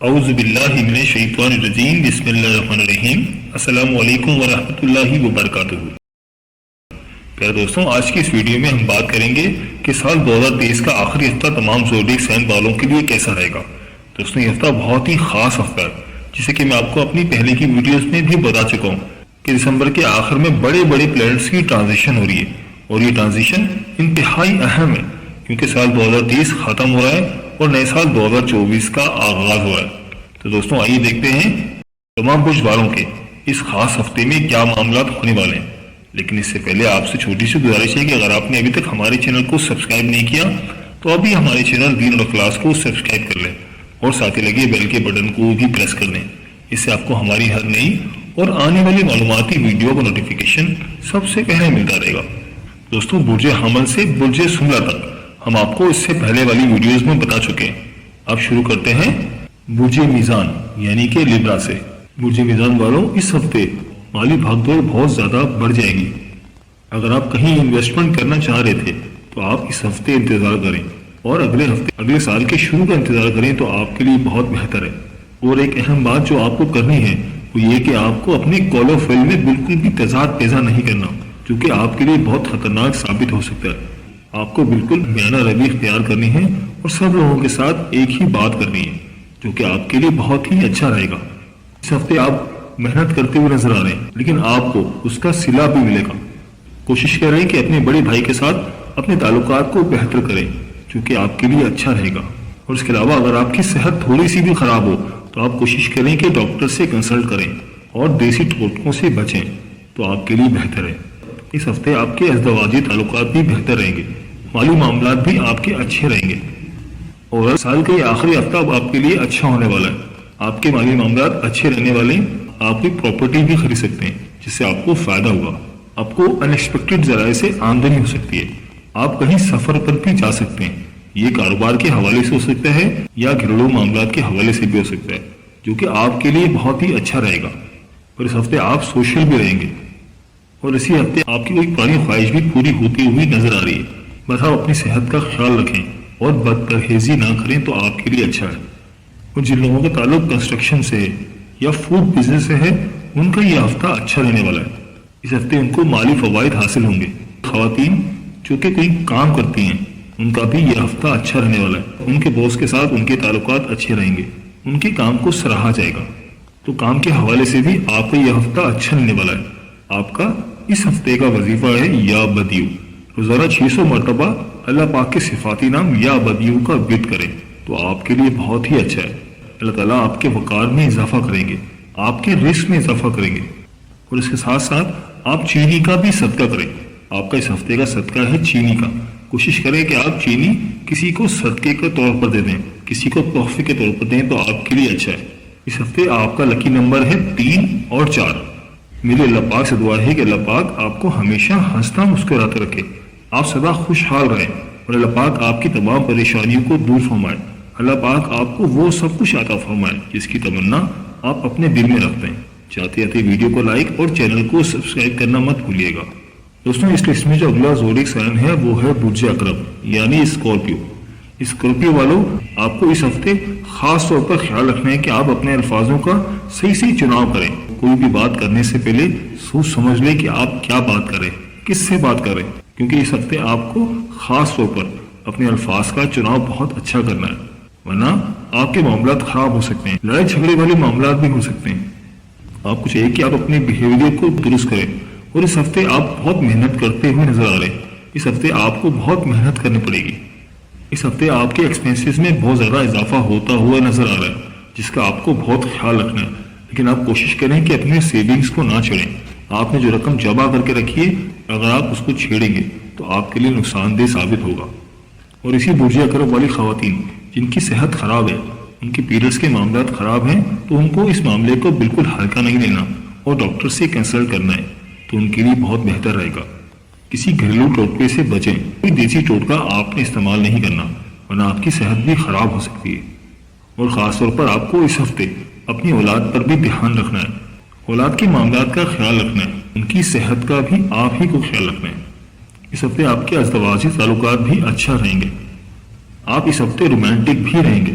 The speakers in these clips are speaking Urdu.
اعوذ باللہ من الشیطان الرجیم بسم اللہ الرحمن الرحیم السلام علیکم ورحمۃ اللہ وبرکاتہ۔ پیارے دوستوں، آج کی اس ویڈیو میں ہم بات کریں گے کہ سال 2023 کا آخری ہفتہ تمام زوڈیک سائن والوں کے لیے کیسا رہے گا۔ دوستوں، یہ ہفتہ بہت ہی خاص ہفتہ ہے، جسے کہ میں آپ کو اپنی پہلے کی ویڈیوز میں بھی بتا چکا ہوں کہ دسمبر کے آخر میں بڑے بڑے پلانٹس کی ٹرانزیشن ہو رہی ہے، اور یہ ٹرانزیشن انتہائی اہم ہے کیونکہ سال 2023 ختم ہو رہا ہے اور نئے سال 2024 کا آغاز ہو رہا ہے۔ تو دوستوں، آئیے دیکھتے ہیں تمام برج والوں کے اس خاص ہفتے میں کیا معاملات ہونے والے ہیں۔ لیکن اس سے پہلے آپ سے چھوٹی سی گزارش ہے کہ اگر آپ نے ابھی تک ہمارے چینل کو سبسکرائب نہیں کیا تو ابھی ہمارے چینل دین اور اخلاص کو سبسکرائب کر لیں اور ساتھ ہی لگے بیل کے بٹن کو بھی پریس کر لیں۔ اس سے آپ کو ہماری ہر نئی اور آنے والی معلوماتی ویڈیو کا نوٹیفیکیشن سب سے پہلے ملتا رہے گا۔ دوستوں، برج حمل سے برج سملہ تک ہم آپ کو اس سے پہلے والی ویڈیوز میں بتا چکے ہیں۔ اب شروع کرتے ہیں برج میزان یعنی کہ لیبرا سے۔ برج میزان والوں، اس ہفتے مالی بھاگ دوڑ بہت زیادہ بڑھ جائے گی۔ اگر آپ کہیں انویسٹمنٹ کرنا چاہ رہے تھے تو آپ اس ہفتے انتظار کریں، اور اگلے سال کے شروع کا انتظار کریں تو آپ کے لیے بہت بہتر ہے۔ اور ایک اہم بات جو آپ کو کرنی ہے وہ یہ کہ آپ کو اپنے کال آف فیل میں بالکل بھی تضاد پیدا نہیں کرنا، جو کہ آپ کے لیے بہت خطرناک ثابت ہو سکتا ہے۔ آپ کو بالکل میانہ روی اختیار کرنی ہے اور سب لوگوں کے ساتھ ایک ہی بات کرنی ہے، جو کہ آپ کے لیے بہت ہی اچھا رہے گا۔ اس ہفتے آپ محنت کرتے ہوئے نظر آ رہے ہیں، لیکن آپ کو اس کا صلہ بھی ملے گا۔ کوشش کر رہے ہیں کہ اپنے بڑے بھائی کے ساتھ اپنے تعلقات کو بہتر کریں، جو کہ آپ کے لیے اچھا رہے گا۔ اور اس کے علاوہ اگر آپ کی صحت تھوڑی سی بھی خراب ہو تو آپ کوشش کریں کہ ڈاکٹر سے کنسلٹ کریں اور دیسی ٹوٹکوں سے بچیں، تو آپ کے لیے بہتر ہے۔ اس ہفتے آپ کے ازدواجی تعلقات بھی بہتر رہیں گے، مالی معاملات بھی آپ کے اچھے رہیں گے، اور سال کا یہ آخری ہفتہ اب آپ کے لیے اچھا ہونے والا ہے۔ آپ کے مالی معاملات اچھے رہنے والے ہیں۔ آپ ایک پراپرٹی بھی خرید سکتے ہیں جس سے آپ کو فائدہ ہوگا۔ آپ کو ان ایکسپیکٹڈ ذرائع سے آمدنی ہو سکتی ہے۔ آپ کہیں سفر پر بھی جا سکتے ہیں۔ یہ کاروبار کے حوالے سے ہو سکتا ہے یا گھریلو معاملات کے حوالے سے بھی ہو سکتا ہے، جو کہ آپ کے لیے بہت ہی اچھا رہے گا۔ اور اس ہفتے آپ سوشل بھی رہیں گے، اور اسی ہفتے آپ کی کوئی پرانی خواہش بھی پوری ہوتی ہوئی نظر آ رہی ہے۔ بس آپ اپنی صحت کا خیال رکھیں اور بد پرہیزی نہ کریں تو آپ کے لیے اچھا ہے۔ اور جن لوگوں کا تعلق کنسٹرکشن سے ہے یا فوڈ بزنس سے ہے، ان کا یہ ہفتہ اچھا رہنے والا ہے۔ اس ہفتے ان کو مالی فوائد حاصل ہوں گے۔ خواتین جو کہ کوئی کام کرتی ہیں، ان کا بھی یہ ہفتہ اچھا رہنے والا ہے۔ ان کے باس کے ساتھ ان کے تعلقات اچھے رہیں گے، ان کے کام کو سراہا جائے گا۔ تو کام کے حوالے سے بھی آپ کا یہ ہفتہ اچھا رہنے والا ہے۔ آپ کا اس ہفتے کا وظیفہ ہے یا بدیو۔ روزانہ 600 مرتبہ اللہ پاک کے صفاتی نام یا بدیو کا ورد کریں تو آپ کے لیے بہت ہی اچھا ہے۔ اللہ تعالیٰ آپ کے وقار میں اضافہ کریں گے، آپ کے رزق میں اضافہ کریں گے۔ اور اس کے ساتھ ساتھ آپ چینی کا بھی صدقہ کریں۔ آپ کا اس ہفتے کا صدقہ ہے چینی کا۔ کوشش کریں کہ آپ چینی کسی کو صدقے کے طور پر دے دیں، کسی کو تحفے کے طور پر دیں تو آپ کے لیے اچھا ہے۔ اس ہفتے آپ کا لکی نمبر ہے 3 اور 4۔ میرے اللہ پاک سے دعا ہے کہ اللہ پاک آپ کو ہمیشہ ہنستا مسکراتے رکھے، آپ سدا خوشحال رہیں، اور اللہ پاک آپ کی تمام پریشانیوں کو دور فرمائے۔ اللہ پاک آپ کو وہ سب کچھ عطا فرمائے جس کی تمنا آپ اپنے دل میں رکھتے ہیں۔ چاہتے ویڈیو کو لائک اور چینل کو سبسکرائب کرنا مت بھولیے گا۔ دوستوں، اس لسٹ میں جو اگلا زوڈیک سائن ہے وہ ہے برج عقرب یعنی اسکارپیو۔ اسکارپیو والوں، آپ کو اس ہفتے خاص طور پر خیال رکھنا ہے کہ آپ اپنے الفاظوں کا صحیح چناؤ کریں۔ کوئی بھی بات کرنے سے پہلے سوچ سمجھ لیں کہ آپ کیا بات کریں، کس سے بات کریں، کیونکہ اس ہفتے آپ کو خاص طور پر اپنے الفاظ کا چناؤ بہت اچھا کرنا ہے، ورنہ آپ کے معاملات خراب ہو سکتے ہیں، لڑائی جھگڑے والے معاملات بھی ہو سکتے ہیں۔ آپ کو چاہیے کہ آپ اپنے بیہیویئر کو درست کریں، اور اس ہفتے آپ بہت محنت کرتے ہوئے نظر آ رہے ہیں۔ اس ہفتے آپ کو بہت محنت کرنی پڑے گی۔ اس ہفتے آپ کے ایکسپینسز میں بہت زیادہ اضافہ ہوتا ہوا نظر آ رہا ہے، جس کا آپ کو بہت خیال رکھنا ہے۔ لیکن آپ کوشش کریں کہ اپنے سیونگز کو نہ چھیڑیں۔ آپ نے جو رقم جمع کر کے رکھی ہے، اگر آپ اس کو چھیڑیں گے تو آپ کے لیے نقصان دہ ثابت ہوگا۔ اور اسی برج عقرب والی خواتین جن کی صحت خراب ہے، ان کے پیریڈز کے معاملات خراب ہیں، تو ان کو اس معاملے کو بالکل ہلکا نہیں لینا اور ڈاکٹر سے کنسلٹ کرنا ہے، تو ان کے لیے بہت بہتر رہے گا۔ کسی گھریلو ٹوٹکے سے بچیں۔ کوئی دیسی ٹوٹکا آپ نے استعمال نہیں کرنا، ورنہ آپ کی صحت بھی خراب ہو سکتی ہے۔ اور خاص طور پر آپ کو اس ہفتے اپنی اولاد پر بھی دھیان رکھنا ہے۔ اولاد کے معاملات کا خیال رکھنا ہے، ان کی صحت کا بھی آپ ہی کو خیال رکھنا ہے۔ اس ہفتے آپ کے ازدواجی تعلقات بھی اچھا رہیں گے۔ آپ اس ہفتے رومانٹک بھی رہیں گے۔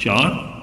4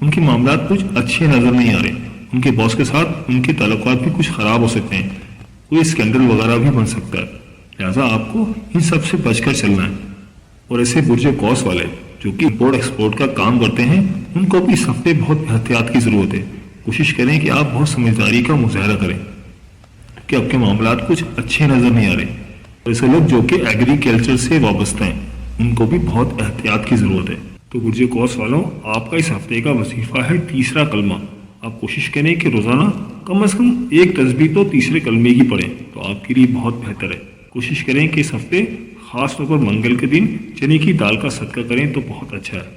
ان کے معاملات کچھ اچھے نظر نہیں آ رہے. ان کے باس کے ساتھ ان کے تعلقات بھی کچھ خراب ہو سکتے ہیں. کوئی اسکینڈل وغیرہ بھی بن سکتا ہے. لہٰذا آپ کو ان سب سے بچ کر چلنا ہے. اور ایسے برج قوس والے جو کہ امپورٹ ایکسپورٹ کا کام کرتے ہیں ان کو بھی اس ہفتے بہت احتیاط کی ضرورت ہے. کوشش کریں کہ آپ بہت سمجھداری کا مظاہرہ کریں کہ آپ کے معاملات کچھ اچھے نظر نہیں آ رہے. اور ایسے لوگ جو کہ ایگریکلچر سے وابستہ ہیں ان کو بھی بہت احتیاط کی ضرورت ہے. تو برج قوس والوں، آپ کا اس ہفتے کا وظیفہ ہے تیسرا کلمہ. آپ کوشش کریں کہ روزانہ کم از کم ایک تسبیح تو تیسرے کلمے کی پڑھیں تو آپ کے لیے بہت بہتر ہے. کوشش کریں کہ اس ہفتے خاص طور پر منگل کے دن چنے کی دال کا صدقہ کریں تو بہت اچھا ہے.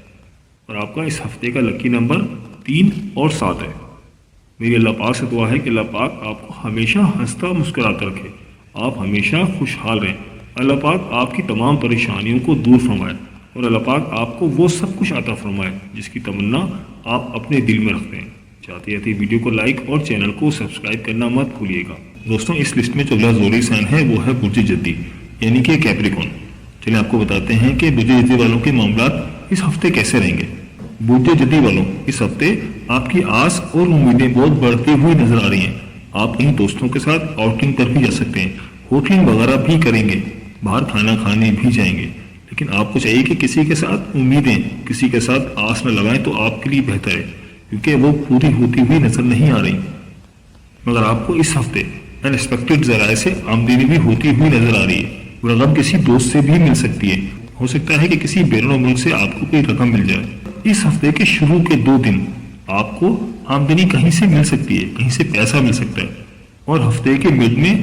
اور آپ کا اس ہفتے کا لکی نمبر 3 اور 7 ہے. میری اللہ پاک سے دعا ہے کہ اللہ پاک آپ کو ہمیشہ ہنستا مسکراتا رکھے، آپ ہمیشہ خوشحال رہیں. اللہ پاک آپ کی تمام پریشانیوں کو دور فرمائے اور اللہ پاک آپ کو وہ سب کچھ عطا فرمائے جس کی تمنا آپ اپنے دل میں رکھتے ہیں. چاہتے ہیں ویڈیو کو لائک اور چینل کو سبسکرائب کرنا مت بھولیے گا. دوستوں، اس لسٹ میں جو اگلا زوری سائن ہے وہ ہے برج جدی یعنی کہ کیپریکون. چلیں آپ کو بتاتے ہیں کہ برج جدی والوں کے معاملات اس ہفتے کیسے رہیں گے. برج جدی والوں، اس ہفتے آپ کی آس اور امیدیں بہت بڑھتی ہوئی نظر آ رہی ہیں. آپ کہیں دوستوں کے ساتھ آؤٹنگ پر بھی جا سکتے ہیں، ہوٹلنگ وغیرہ بھی کریں گے، باہر کھانا کھانے بھی جائیں گے. لیکن آپ کو چاہیے کہ کسی کے ساتھ امیدیں، کسی کے ساتھ آس نہ لگائیں تو آپ کے لیے بہتر ہے کیونکہ وہ پوری ہوتی ہوئی نظر نہیں آ رہی. مگر آپ کو اس ہفتے ان ایکسپیکٹڈ ذرائع سے آمدنی بھی ہوتی ہوئی نظر آ رہی ہے. وہ رقم کسی دوست سے بھی مل سکتی ہے. ہو سکتا ہے کہ کسی بیرون ملک سے آپ کو کوئی رقم مل جائے. اس ہفتے کے شروع کے 2 دن آپ کو آمدنی کہیں سے مل سکتی ہے، کہیں سے پیسہ مل سکتا ہے اور ہفتے کے مڈ میں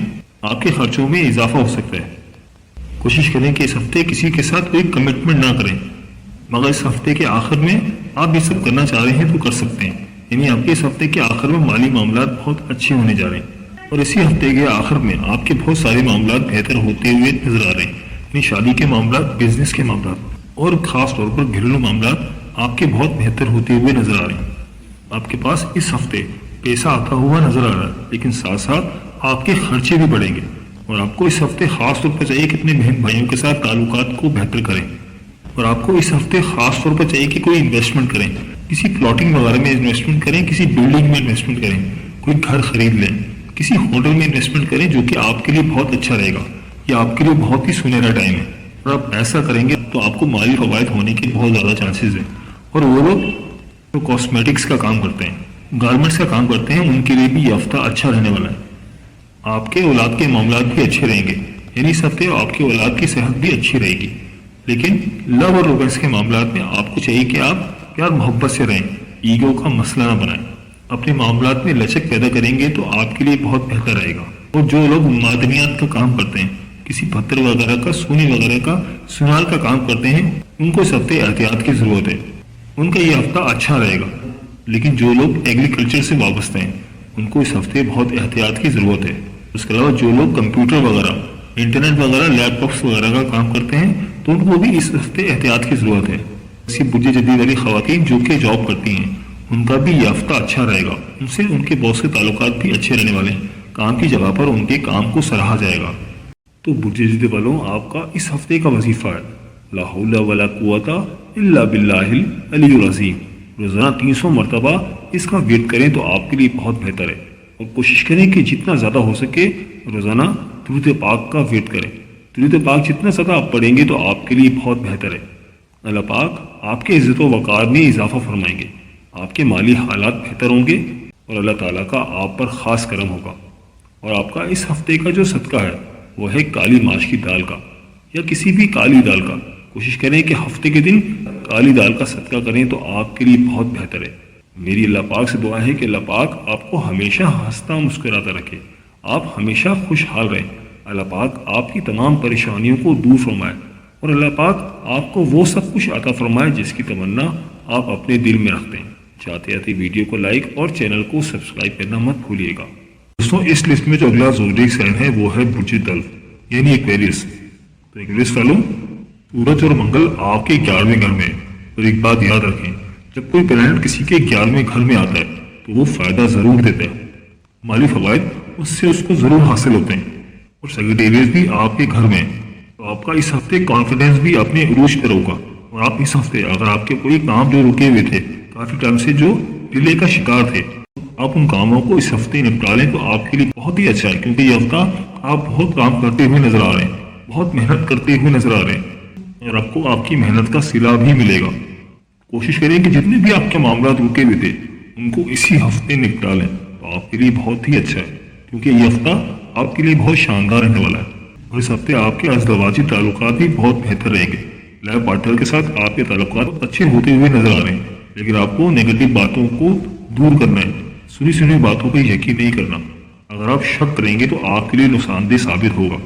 آپ کے خرچوں میں اضافہ ہو سکتا ہے. کوشش کریں کہ اس ہفتے کسی کے ساتھ کوئی کمٹمنٹ نہ کریں. مگر اس ہفتے کے آخر میں آپ یہ سب کرنا چاہ رہے ہیں تو کر سکتے ہیں. یعنی آپ کے اس ہفتے کے آخر میں مالی معاملات بہت اچھے ہونے جا رہے ہیں اور اسی ہفتے کے آخر میں آپ کے بہت سارے معاملات بہتر ہوتے ہوئے نظر آ رہے ہیں. یعنی شادی کے معاملات، بزنس کے معاملات اور خاص طور پر گھریلو معاملات آپ کے بہت بہتر ہوتے ہوئے نظر آ رہے ہیں. آپ کے پاس اس ہفتے پیسہ آتا ہوا نظر آ رہا ہے لیکن ساتھ ساتھ آپ کے خرچے بھی بڑھیں گے. اور آپ کو اس ہفتے خاص طور پر چاہیے کہ اپنے بہن بھائیوں کے ساتھ تعلقات کو بہتر کریں. اور آپ کو اس ہفتے خاص طور پر چاہیے کہ کوئی انویسٹمنٹ کریں، کسی پلاٹنگ وغیرہ میں انویسٹمنٹ کریں، کسی بلڈنگ میں انویسٹمنٹ کریں، کوئی گھر خرید لیں، کسی ہوٹل میں انویسٹمنٹ کریں جو کہ آپ کے لیے بہت اچھا رہے گا. یہ آپ کے لیے بہت ہی سنہرا ٹائم ہے اور آپ ایسا کریں گے تو آپ کو مالی فوائد ہونے کے بہت زیادہ چانسز ہیں. اور وہ لوگ جو کاسمیٹکس کا کام کرتے ہیں، گارمنٹس کا کام کرتے ہیں، ان کے لیے بھی یہ ہفتہ اچھا رہنے والا ہے. آپ کے اولاد کے معاملات بھی اچھے رہیں گے. یعنی اس ہفتے آپ کی اولاد کی صحت بھی اچھی رہے گی. لیکن لو اور رومانس کے معاملات میں آپ کو چاہیے کہ آپ پیار محبت سے رہیں، ایگو کا مسئلہ نہ بنائیں. اپنے معاملات میں لچک پیدا کریں گے تو آپ کے لیے بہت بہتر رہے گا. اور جو لوگ معدنیات کا کام کرتے ہیں، کسی پتھر وغیرہ کا، سونے وغیرہ کا، سونال کا کام کرتے ہیں، ان کو اس ہفتے احتیاط کی ضرورت ہے. ان کا یہ ہفتہ اچھا رہے گا. لیکن جو لوگ ایگریکلچر سے وابستہ ہیں ان کو اس ہفتے بہت احتیاط کی ضرورت ہے. اس کے علاوہ جو لوگ کمپیوٹر وغیرہ، انٹرنیٹ وغیرہ، لیپ ٹاپس وغیرہ کا کام کرتے ہیں تو ان کو بھی اس ہفتے احتیاط کی ضرورت ہے. اسی برج جدی والی خواتین جو کہ جاب کرتی ہیں ان کا بھی یہ ہفتہ اچھا رہے گا. ان سے ان کے باس کے تعلقات بھی اچھے رہنے والے ہیں. کام کی جگہ پر ان کے کام کو سراہا جائے گا. تو برج جدی والوں، آپ کا اس ہفتے کا وظیفہ ہے لا حول ولا قوت الا باللہ العلی العظیم. روزانہ 300 مرتبہ اس کا ورد کریں تو آپ کے لیے بہت بہتر ہے. اور کوشش کریں کہ جتنا زیادہ ہو سکے روزانہ درود پاک کا ورد کریں. درود پاک جتنا زیادہ آپ پڑھیں گے تو آپ کے لیے بہت بہتر ہے. اللہ پاک آپ کے عزت و وقار میں اضافہ فرمائیں گے، آپ کے مالی حالات بہتر ہوں گے اور اللہ تعالیٰ کا آپ پر خاص کرم ہوگا. اور آپ کا اس ہفتے کا جو صدقہ ہے وہ ہے کالی ماش کی دال کا یا کسی بھی کالی دال کا. کوشش کریں کہ ہفتے کے دن کالی دال کا صدقہ کریں تو آپ کے لیے بہت بہتر ہے. میری اللہ پاک سے دعا ہے کہ اللہ پاک آپ کو ہمیشہ ہنستا مسکراتا رکھے، آپ ہمیشہ خوشحال رہیں. اللہ پاک آپ کی تمام پریشانیوں کو دور فرمائے اور اللہ پاک آپ کو وہ سب کچھ عطا فرمائے جس کی تمنا آپ اپنے دل میں رکھتے ہیں. چاہتے ویڈیو کو لائک اور چینل کو سبسکرائب کرنا مت بھولیے گا. دوستوں، اس لسٹ میں جو اگلا زوڈیک سائن ہے وہ ہے برج دلو یعنی ایکویریس. تو ایکویریس والوں، سورج اور منگل آپ کے 11ویں گھر میں. اور ایک بات یاد رکھیں، جب کوئی پلانٹ کسی کے 11ویں گھر میں آتا ہے تو وہ فائدہ ضرور دیتا ہے. مالی فوائد اس سے اس کو ضرور حاصل ہوتے ہیں. اور سیکریٹریٹ بھی آپ کے گھر میں. تو آپ کا اس ہفتے کانفیڈنس بھی اپنے عروج پر ہوگا. اور آپ اس ہفتے اگر آپ کے کوئی کام جو رکے ہوئے تھے کافی ٹائم سے، جو ڈیلے کا شکار تھے، آپ ان کاموں کو اس ہفتے نپٹا لیں تو آپ کے لیے بہت ہی اچھا ہے، کیونکہ یہ ہفتہ آپ بہت کام کرتے ہوئے نظر آ رہے ہیں، بہت محنت کرتے ہوئے نظر آ رہے ہیں، اور آپ کو آپ کی محنت کا صلہ بھی ملے گا۔ کوشش کریں کہ جتنے بھی آپ کے معاملات رکے ہوئے تھے ان کو اسی ہفتے نپٹا لیں تو آپ کے لیے بہت ہی اچھا ہے، کیونکہ یہ ہفتہ آپ کے لیے بہت شاندار رہنے والا ہے، اور اس ہفتے آپ کے ازدواجی تعلقات بھی بہت بہتر رہیں گے۔ لائف پارٹنر کے ساتھ آپ کے تعلقات اچھے ہوتے ہوئے نظر آ رہے ہیں، لیکن آپ کو نیگیٹو باتوں کو دور کرنا ہے، سنی سنی باتوں پہ یقین نہیں کرنا۔ اگر آپ شک کریں گے تو آپ کے لیے نقصان دہ ثابت ہوگا،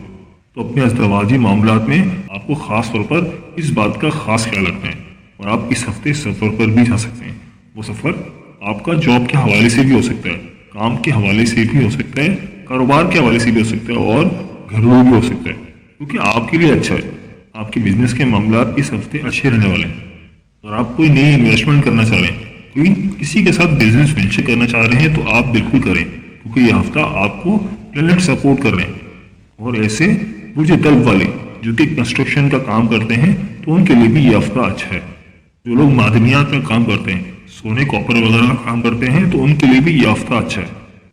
تو اپنے ازدواجی معاملات میں آپ کو خاص طور پر اس بات کا خاص خیال رکھنا ہے۔ اور آپ اس ہفتے سفر پر بھی جا سکتے ہیں، وہ سفر آپ کا جاب کے حوالے سے بھی ہو سکتا ہے، کام کے حوالے سے بھی ہو سکتا ہے، کاروبار کے حوالے سے بھی ہو سکتا ہے، اور گھریلو بھی ہو سکتا ہے، کیونکہ آپ کے لیے اچھا ہے۔ آپ کے بزنس کے معاملات اس ہفتے اچھے رہنے والے ہیں، اور آپ کوئی نئی انویسٹمنٹ کرنا چاہ رہے ہیں، کوئی کسی کے ساتھ بزنس وینچر کرنا چاہ رہے ہیں تو آپ بالکل کریں، کیونکہ یہ ہفتہ آپ کو پلانٹ سپورٹ کر رہے ہیں۔ اور ایسے مجھے طلب والے جو کہ کنسٹرکشن کا کام کرتے ہیں تو ان کے لیے بھی یہ ہفتہ اچھا ہے۔ جو لوگ معدنیات کا کام کرتے ہیں، سونے کاپر وغیرہ کا کام کرتے ہیں، تو ان کے لیے بھی یہ ہفتہ اچھا ہے۔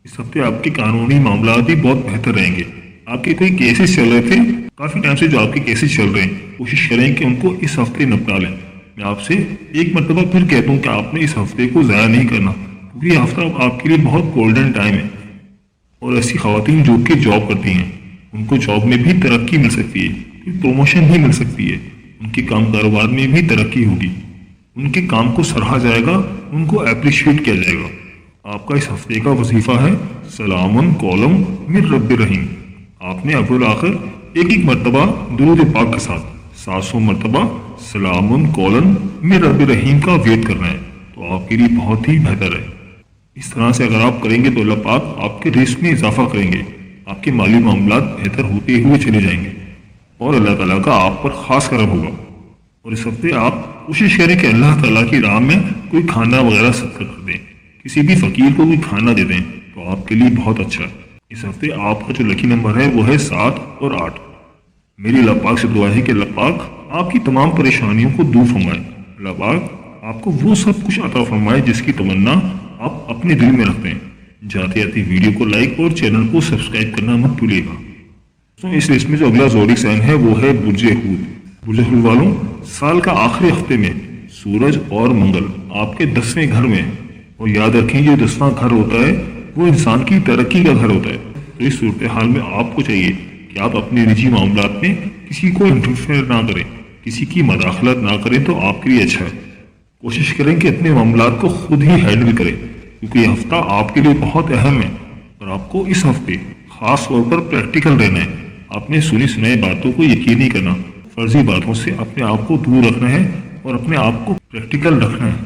اس ہفتے آپ کے قانونی معاملات بھی بہت بہتر رہیں گے۔ آپ کے کوئی کیسز چل رہے تھے کافی ٹائم سے، جو آپ کے کیسز چل رہے ہیں، کوشش کریں کہ ان کو اس ہفتے نپٹا لیں۔ میں آپ سے ایک مرتبہ پھر کہتا ہوں کہ آپ نے اس ہفتے کو ضائع نہیں کرنا، کیونکہ یہ ہفتہ آپ کے لیے بہت گولڈن ٹائم ہے۔ اور ایسی خواتین جو کہ جاب کرتی ہیں ان کو جاب میں بھی ترقی مل سکتی ہے، پروموشن بھی مل سکتی ہے، ان کے کام کاروبار میں بھی ترقی ہوگی، ان کے کام کو سراہا جائے گا، ان کو اپریشیٹ کیا جائے گا۔ آپ کا اس ہفتے کا وظیفہ ہے سلام قولم من رب رحیم۔ آپ نے اول آخر ایک مرتبہ درود پاک کے ساتھ 700 مرتبہ سلام قولم من رب رحیم کا ویٹ کرنا ہے، تو آپ کے لیے بہت ہی بہتر ہے۔ اس طرح سے اگر آپ کریں گے تو اللہ پاک آپ کے رزق میں اضافہ کریں گے، آپ کے مالی معاملات بہتر ہوتے ہوئے چلے جائیں گے، اور اللہ تعالیٰ کا آپ پر خاص کرم ہوگا۔ اور اس ہفتے آپ کوشش کریں کہ اللہ تعالیٰ کی راہ میں کوئی کھانا وغیرہ صدقہ کر دیں، کسی بھی فقیر کو کوئی کھانا دے دیں، تو آپ کے لیے بہت اچھا ہے۔ اس ہفتے آپ کا جو لکی نمبر ہے وہ ہے 7 اور 8۔ میری اللہ پاک سے دعا ہے کہ اللہ پاک آپ کی تمام پریشانیوں کو دور فرمائے، اللہ پاک آپ کو وہ سب کچھ عطا فرمائے جس کی تمنا آپ اپنے دل میں رکھتے ہیں۔ جاتے جاتے ویڈیو کو لائک اور چینل کو سبسکرائب کرنا مت بھولیے گا۔ تو اس لسٹ میں جو اگلا زوڈک سائن ہے وہ ہے برج ہود۔ برج ہود والوں، سال کا آخری ہفتے میں سورج اور منگل آپ کے 10ویں گھر میں ہیں، اور یاد رکھیں یہ 10واں گھر ہوتا ہے وہ انسان کی ترقی کا گھر ہوتا ہے۔ تو اس صورتحال میں آپ کو چاہیے کہ آپ اپنے نجی معاملات میں کسی کو انٹرفیئر نہ کریں، کسی کی مداخلت نہ کریں، تو آپ کے لیے اچھا ہے۔ کوشش کریں کہ اپنے معاملات کو خود ہی ہینڈل کریں، کیونکہ یہ ہفتہ آپ کے لیے بہت اہم ہے، اور آپ کو اس ہفتے خاص طور پر پریکٹیکل رہنا ہے۔ آپ نے سنی سنائی باتوں کو یقین نہیں کرنا، فرضی باتوں سے اپنے آپ کو دور رکھنا ہے، اور اپنے آپ کو پریکٹیکل رکھنا ہے۔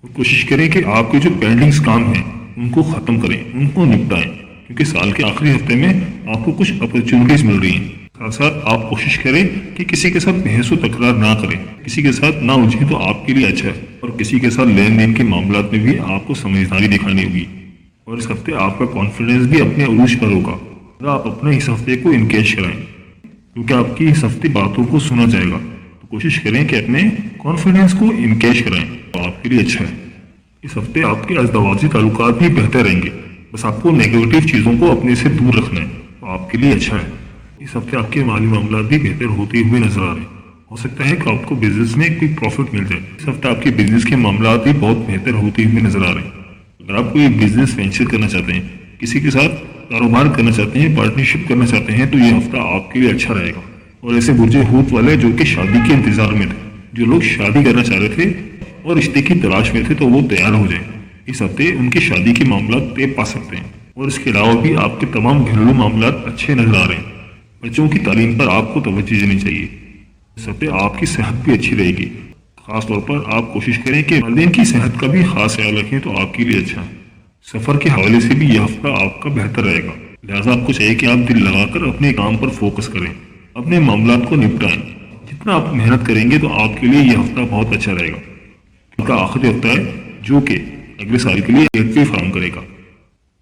اور کوشش کریں کہ آپ کے جو پینڈنگز کام ہیں ان کو ختم کریں، ان کو نپٹائیں، کیونکہ سال کے آخری ہفتے میں آپ کو کچھ اپرچونٹیز مل رہی ہیں۔ ساتھ ساتھ آپ کوشش کریں کہ کسی کے ساتھ بحث و تکرار نہ کریں، کسی کے ساتھ نہ الجھیں، تو آپ کے لیے اچھا ہے۔ اور کسی کے ساتھ لین دین کے معاملات میں بھی آپ کو سمجھداری دکھانی ہوگی، اور اس ہفتے آپ کا کانفیڈنس بھی اپنے عروج پر ہوگا۔ آپ اپنے اس ہفتے کو انکیش کرائیں، کیونکہ آپ کی اس ہفتے باتوں کو سنا جائے گا، تو کوشش کریں کہ اپنے کانفیڈنس کو انکیش کرائیں، تو آپ کے لیے اچھا ہے۔ اس ہفتے آپ کے ازدواجی تعلقات بھی بہتر رہیں گے، بس آپ کو نیگیٹو چیزوں کو اپنے سے دور رکھنا ہے، تو آپ کے لیے اچھا ہے۔ اس ہفتے آپ کے مالی معاملات بھی بہتر ہوتے ہوئے نظر آ رہے ہیں، ہو سکتا ہے کہ آپ کو بزنس میں کوئی پروفٹ مل جائے۔ اس ہفتے آپ کے بزنس کے معاملات بھی بہت بہتر ہوتے ہوئے نظر آ رہے ہیں۔ اگر آپ کوئی بزنس وینچر کرنا چاہتے ہیں، کسی کے ساتھ کاروبار کرنا چاہتے ہیں، پارٹنرشپ کرنا چاہتے ہیں، تو یہ ہفتہ آپ کے لیے اچھا رہے گا۔ اور ایسے برج ہود والے جو کہ شادی کے انتظار میں تھے، جو لوگ شادی کرنا چاہ رہے تھے اور رشتے کی تلاش میں تھے، تو وہ تیار ہو جائیں۔ اس ہفتے ان کی شادی کے معاملات طے پا سکتے ہیں، اور اس کے علاوہ بھی آپ کے تمام گھریلو معاملات اچھے نظر آ رہے ہیں۔ بچوں کی تعلیم پر آپ کو توجہ دینی چاہیے۔ اس ہفتے آپ کی صحت بھی اچھی رہے گی، خاص طور پر آپ کوشش کریں کہ والدین کی صحت کا بھی خاص خیال رکھیں، تو آپ کے لیے اچھا ہے۔ سفر کے حوالے سے بھی یہ ہفتہ آپ کا بہتر رہے گا، لہٰذا آپ کو چاہیے کہ آپ دل لگا کر اپنے کام پر فوکس کریں، اپنے معاملات کو نپٹائیں۔ جتنا آپ محنت کریں گے تو آپ کے لیے یہ ہفتہ بہت اچھا رہے گا۔ ان کا آخری ہفتہ ہے جو کہ اگلے سال کے لیے ایک فراہم کرے گا۔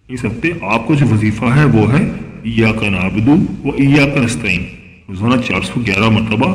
اس ہفتے آپ کو جو وظیفہ ہے وہ ہے ایاک نعبد و ایاک نستعین۔ روزانہ 411 مرتبہ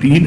3